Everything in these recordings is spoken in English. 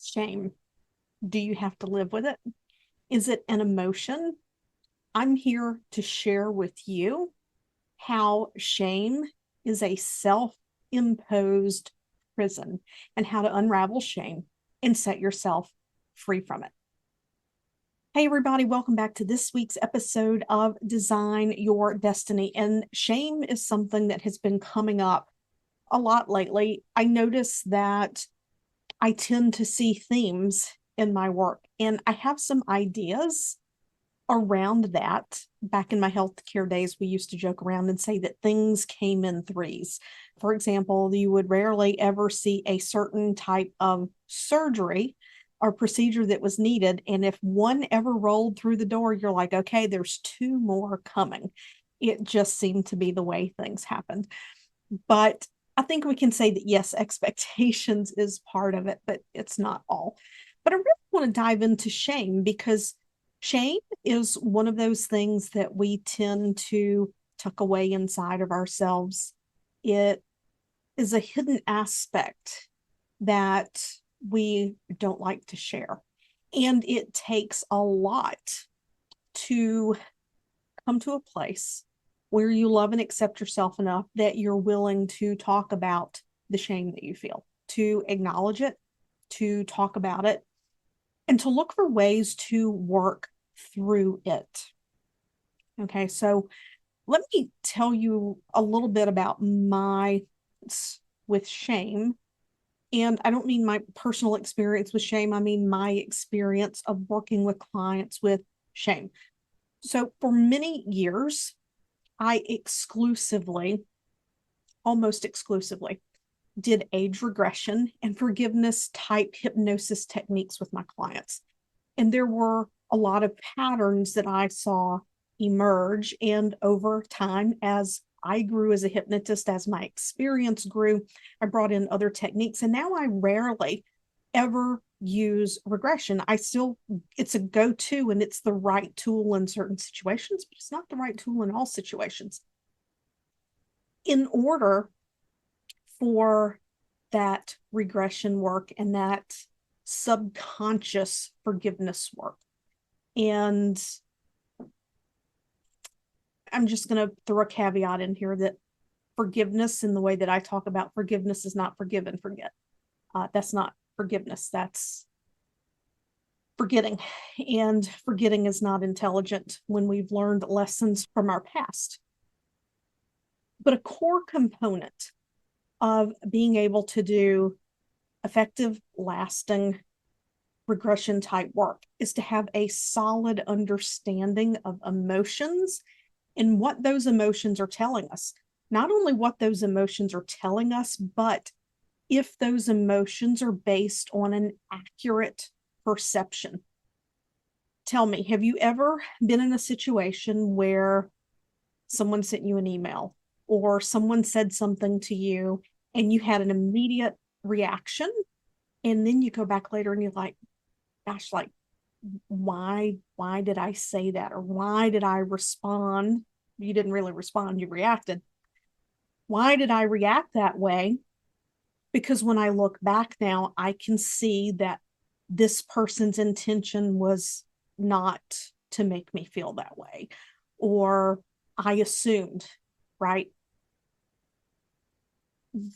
Shame. Do you have to live with it? Is it an emotion? I'm here to share with you how shame is a self-imposed prison and how to unravel shame and set yourself free from it. Hey, everybody, welcome back to this week's episode of Design Your Destiny. And shame is something that has been coming up a lot lately. I notice that I tend to see themes in my work, and I have some ideas around that. Back in my healthcare days, we used to joke around and say that things came in threes. For example, you would rarely ever see a certain type of surgery or procedure that was needed. And if one ever rolled through the door, you're like, okay, there's two more coming. It just seemed to be the way things happened. But I think we can say that, yes, expectations is part of it, but it's not all. But I really want to dive into shame because shame is one of those things that we tend to tuck away inside of ourselves. It is a hidden aspect that we don't like to share. And it takes a lot to come to a place where you love and accept yourself enough that you're willing to talk about the shame that you feel, to acknowledge it, to talk about it, and to look for ways to work through it. Okay, so let me tell you a little bit about my with shame. And I don't mean my personal experience with shame. I mean my experience of working with clients with shame. So for many years, I almost exclusively, did age regression and forgiveness type hypnosis techniques with my clients. And there were a lot of patterns that I saw emerge. And over time, as I grew as a hypnotist, as my experience grew, I brought in other techniques. And now I rarely ever use regression. It's a go-to and it's the right tool in certain situations, but it's not the right tool in all situations. In order for that regression work and that subconscious forgiveness work, and I'm just going to throw a caveat in here that forgiveness, in the way that I talk about forgiveness, is not forgive and forget. That's not forgiveness. That's forgetting. And forgetting is not intelligent when we've learned lessons from our past. But a core component of being able to do effective, lasting regression type work is to have a solid understanding of emotions and what those emotions are telling us. Not only what those emotions are telling us, but if those emotions are based on an accurate perception. Tell me, have you ever been in a situation where someone sent you an email or someone said something to you and you had an immediate reaction, and then you go back later and you're like, gosh, like, why did I say that? Or why did I respond? You didn't really respond, you reacted. Why did I react that way? Because when I look back now, I can see that this person's intention was not to make me feel that way, or I assumed, right?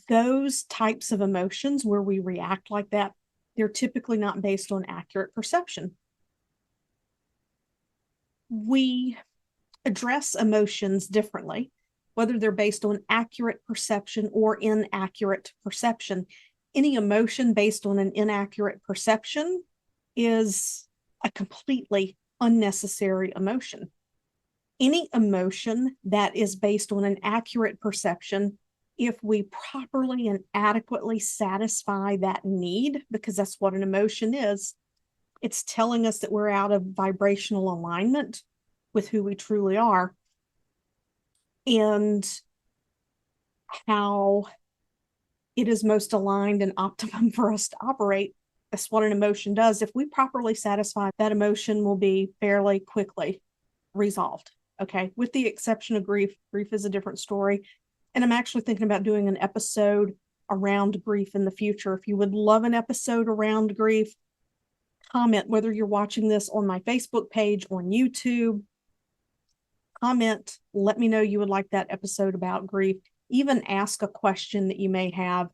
Those types of emotions where we react like that, they're typically not based on accurate perception. We address emotions differently, whether they're based on accurate perception or inaccurate perception. Any emotion based on an inaccurate perception is a completely unnecessary emotion. Any emotion that is based on an accurate perception, if we properly and adequately satisfy that need, because that's what an emotion is, it's telling us that we're out of vibrational alignment with who we truly are and how it is most aligned and optimum for us to operate. That's what an emotion does. If we properly satisfy, that emotion will be fairly quickly resolved. Okay. With the exception of grief. Grief is a different story. And I'm actually thinking about doing an episode around grief in the future. If you would love an episode around grief, comment whether you're watching this on my Facebook page, on YouTube. Comment, let me know you would like that episode about grief. Even ask a question that you may have,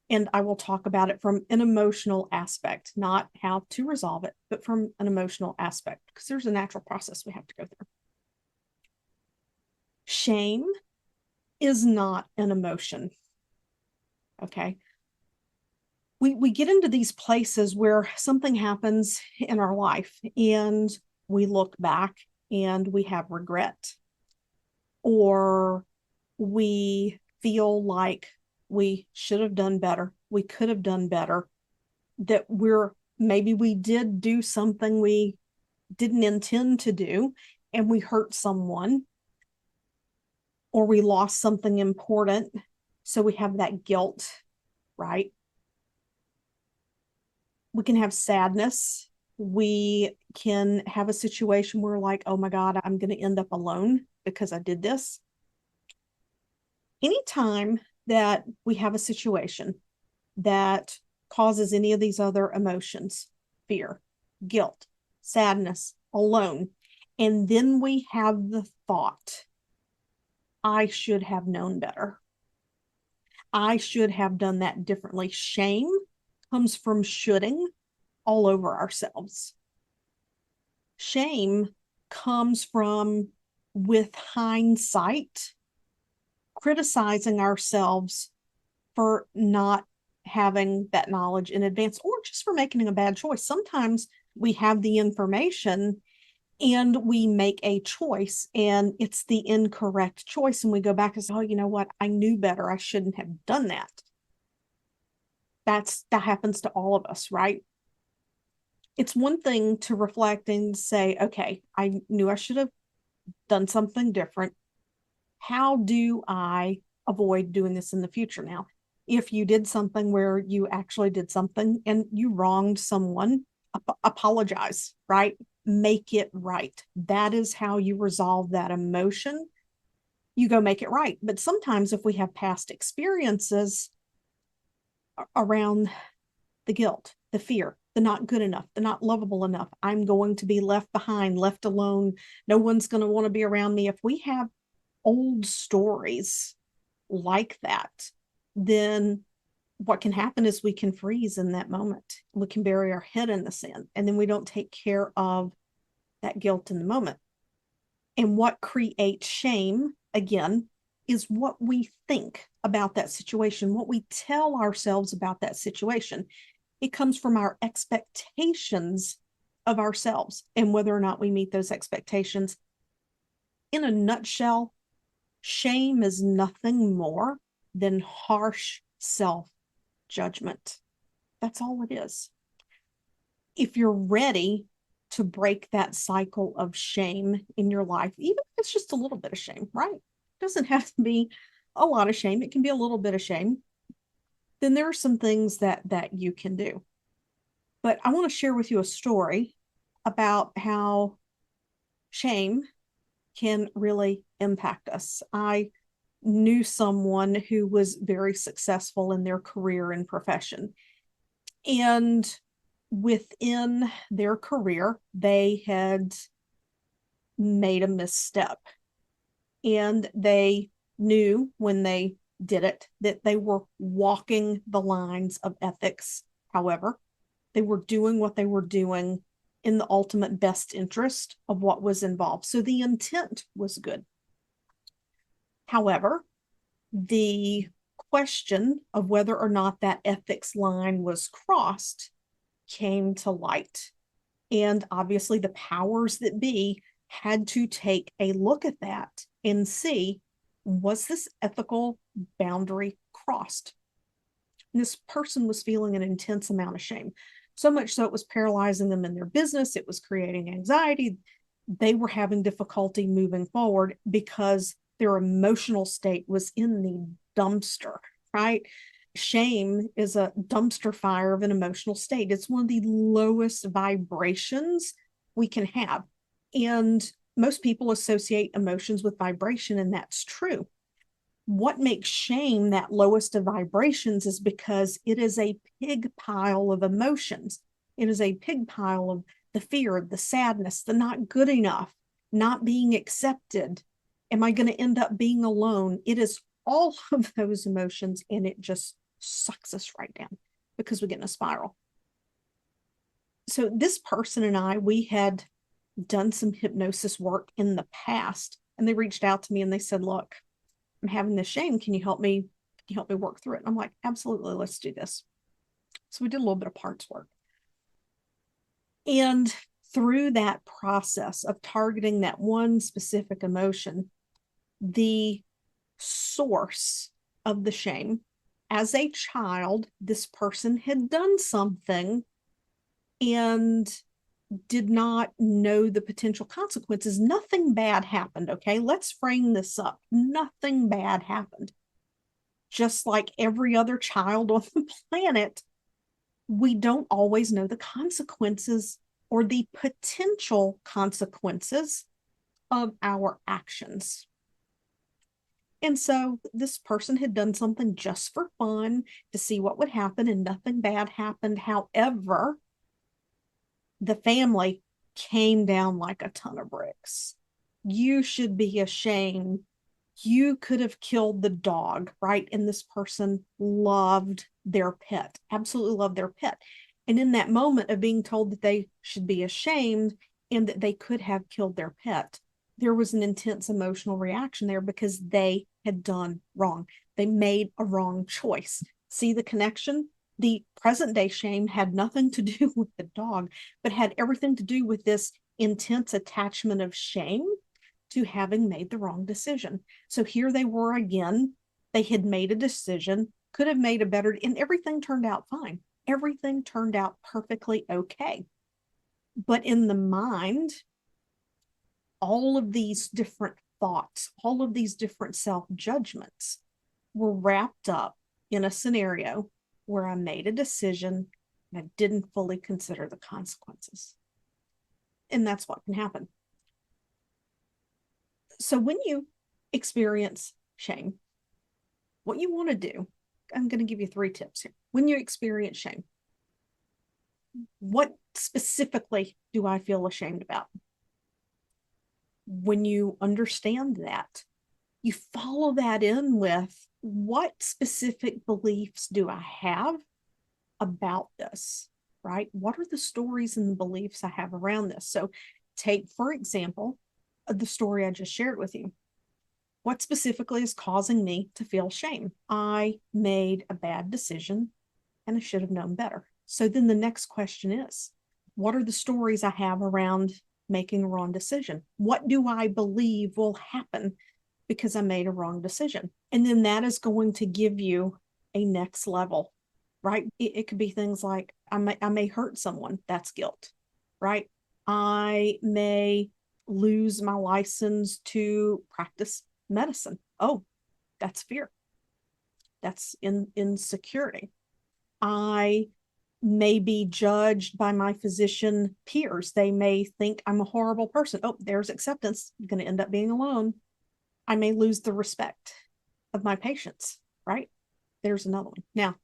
and I will talk about it from an emotional aspect, not how to resolve it, but from an emotional aspect, because there's a natural process we have to go through. Shame is not an emotion. Okay. We get into these places where something happens in our life and we look back and we have regret, or we feel like we should have done better, we could have done better, that maybe we did do something we didn't intend to do and we hurt someone, or we lost something important. So we have that guilt, right? We can have sadness. We can have a situation where, like, oh my God, I'm going to end up alone because I did this. Anytime that we have a situation that causes any of these other emotions, fear, guilt, sadness, alone, and then we have the thought, I should have known better, I should have done that differently. Shame comes from shoulding all over ourselves. Shame comes from, with hindsight, criticizing ourselves for not having that knowledge in advance, or just for making a bad choice. Sometimes we have the information and we make a choice and it's the incorrect choice, and we go back and say, oh, you know what, I knew better, I shouldn't have done that. That happens to all of us, right? It's one thing to reflect and say, okay, I knew I should have done something different. How do I avoid doing this in the future? Now, if you did something where you actually did something and you wronged someone, apologize, right? Make it right. That is how you resolve that emotion. You go make it right. But sometimes if we have past experiences around the guilt, the fear, the not good enough, the not lovable enough, I'm going to be left behind, left alone, no one's going to want to be around me. If we have old stories like that, then what can happen is we can freeze in that moment. We can bury our head in the sand, and then we don't take care of that guilt in the moment. And what creates shame, again, is what we think about that situation, what we tell ourselves about that situation. It comes from our expectations of ourselves and whether or not we meet those expectations. In a nutshell, shame is nothing more than harsh self-judgment. That's all it is. If you're ready to break that cycle of shame in your life, even if it's just a little bit of shame, right? It doesn't have to be a lot of shame. It can be a little bit of shame. Then there are some things that you can do. But I want to share with you a story about how shame can really impact us. I knew someone who was very successful in their career and profession. And within their career, they had made a misstep. And they knew when they did it that they were walking the lines of ethics. However, they were doing what they were doing in the ultimate best interest of what was involved. So the intent was good. However, the question of whether or not that ethics line was crossed came to light. And obviously the powers that be had to take a look at that and see, was this ethical boundary crossed? And this person was feeling an intense amount of shame, so much so it was paralyzing them in their business. It was creating anxiety. They were having difficulty moving forward because their emotional state was in the dumpster, right? Shame is a dumpster fire of an emotional state. It's one of the lowest vibrations we can have. And most people associate emotions with vibration, and that's true. What makes shame that lowest of vibrations is because it is a pig pile of emotions. It is a pig pile of the fear, the sadness, the not good enough, not being accepted. Am I going to end up being alone? It is all of those emotions, and it just sucks us right down because we get in a spiral. So this person and I, we had done some hypnosis work in the past, and they reached out to me and they said, look, I'm having this shame. Can you help me? Can you help me work through it? And I'm like, absolutely, let's do this. So we did a little bit of parts work. And through that process of targeting that one specific emotion, the source of the shame, as a child, this person had done something and did not know the potential consequences. Nothing bad happened. Okay, let's frame this up. Nothing bad happened. Just like every other child on the planet, we don't always know the consequences or the potential consequences of our actions. And so this person had done something just for fun to see what would happen, and nothing bad happened. However, the family came down like a ton of bricks. You should be ashamed. You could have killed the dog, right? And this person loved their pet, absolutely loved their pet. And in that moment of being told that they should be ashamed and that they could have killed their pet, there was an intense emotional reaction there because they had done wrong. They made a wrong choice. See the connection? The present day shame had nothing to do with the dog, but had everything to do with this intense attachment of shame to having made the wrong decision. So here they were again. They had made a decision, could have made a better, and everything turned out fine. Everything turned out perfectly okay. But in the mind, all of these different thoughts, all of these different self-judgments were wrapped up in a scenario where I made a decision and I didn't fully consider the consequences. And that's what can happen. So when you experience shame, what you want to do, I'm going to give you 3 tips here. When you experience shame, what specifically do I feel ashamed about? When you understand that, you follow that in with what specific beliefs do I have about this, right? What are the stories and the beliefs I have around this? So take, for example, the story I just shared with you. What specifically is causing me to feel shame? I made a bad decision and I should have known better. So then the next question is, what are the stories I have around making a wrong decision? What do I believe will happen because I made a wrong decision? And then that is going to give you a next level, right? It could be things like I may hurt someone. That's guilt, right? I may lose my license to practice medicine. Oh, that's fear. That's insecurity. I may be judged by my physician peers. They may think I'm a horrible person. Oh, there's acceptance. I'm going to end up being alone. I may lose the respect of my patients, right? There's another one. Now,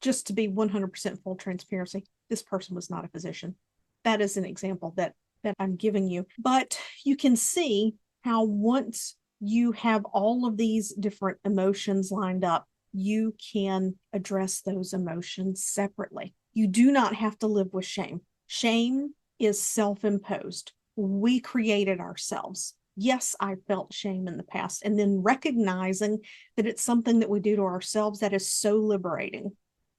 just to be 100% full transparency, this person was not a physician. That is an example that I'm giving you. But you can see how once you have all of these different emotions lined up, you can address those emotions separately. You do not have to live with shame. Shame is self-imposed. We created ourselves. Yes, I felt shame in the past. And then recognizing that it's something that we do to ourselves that is so liberating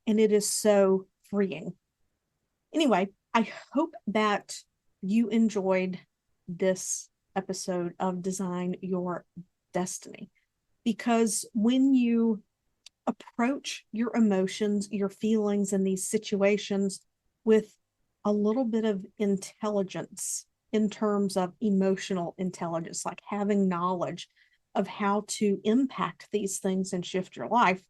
and it is so freeing. Anyway, I hope that you enjoyed this episode of Design Your Destiny, because when you approach your emotions, your feelings in these situations with a little bit of intelligence in terms of emotional intelligence, like having knowledge of how to impact these things and shift your life,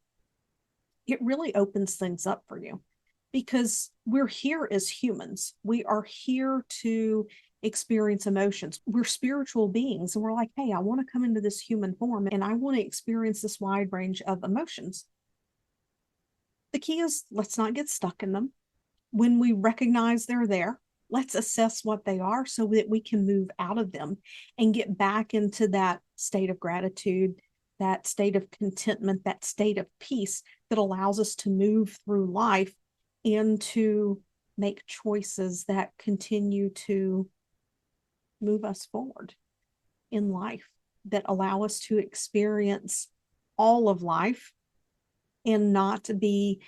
it really opens things up for you, because we're here as humans. We are here to experience emotions. We're spiritual beings, and we're like, hey, I want to come into this human form and I want to experience this wide range of emotions. The key is, let's not get stuck in them. When we recognize they're there, let's assess what they are so that we can move out of them and get back into that state of gratitude, that state of contentment, that state of peace that allows us to move through life and to make choices that continue to move us forward in life, that allow us to experience all of life and not be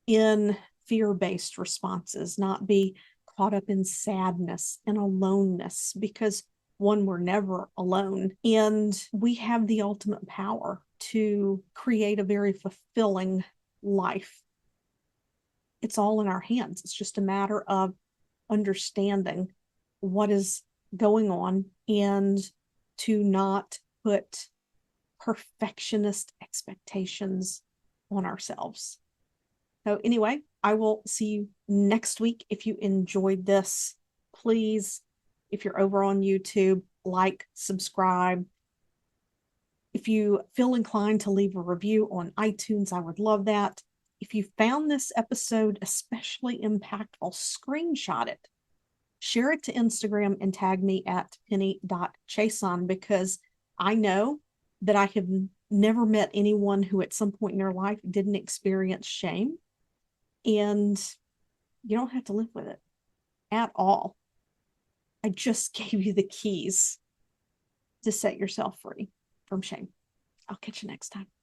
in fear-based responses, not be caught up in sadness and aloneness, because one, we're never alone, and we have the ultimate power to create a very fulfilling life. It's all in our hands. It's just a matter of understanding what is going on and to not put perfectionist expectations on ourselves. So anyway, I will see you next week. If you enjoyed this, please, if you're over on YouTube, like, subscribe. If you feel inclined to leave a review on iTunes, I would love that. If you found this episode especially impactful, screenshot it, share it to Instagram, and tag me at penny.chason, because I know that I have never met anyone who at some point in their life didn't experience shame. And you don't have to live with it at all. I just gave you the keys to set yourself free from shame. I'll catch you next time.